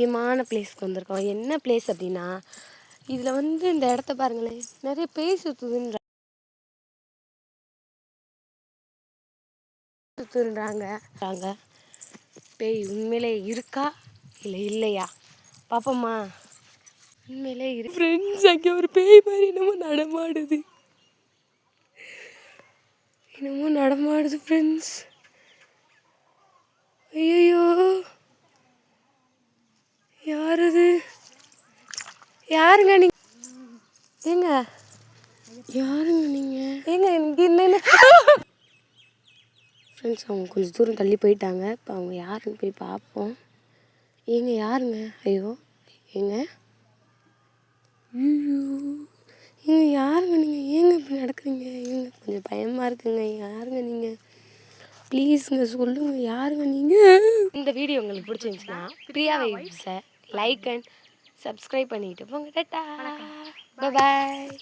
முக்கியமான பிளேஸ்க்கு வந்திருக்கோம். என்ன பிளேஸ் அப்படின்னா, இதில் வந்து இந்த இடத்த பாருங்களேன், நிறைய பேய் சுற்றுறாங்க. பேய் உண்மையிலே இருக்கா இல்லை இல்லையா பாப்போம்மா. உண்மையிலே இருக்கு ஃப்ரெண்ட்ஸ். அங்கே ஒரு பேய் மாதிரி என்னமோ நடமாடுது ஃப்ரெண்ட்ஸ். ஐயோ, யாருது? யாருங்க நீங்க? ஏங்க யாருங்க நீங்க? ஏங்க இங்கே ஃப்ரெண்ட்ஸ் அவங்க கொஞ்சம் தூரம் தள்ளி போயிட்டாங்க. இப்போ அவங்க யாருன்னு போய் பார்ப்போம். ஏங்க யாருங்க? ஐயோ ஏங்க, ஐயோ ஏங்க யாருங்க நீங்கள்? ஏங்க இப்படி நடக்குறீங்க? ஏங்க கொஞ்சம் பயமாக இருக்குங்க. யாருங்க நீங்கள்? ப்ளீஸுங்க சொல்லுங்கள், யாருங்க நீங்கள்? இந்த வீடியோ உங்களுக்கு பிடிச்சிருந்துச்சுன்னா பிரியா வைப்ஸை லைக் அண்ட் சப்ஸ்கிரைப் பண்ணிக்கிட்டு போங்க. Tata, bye bye.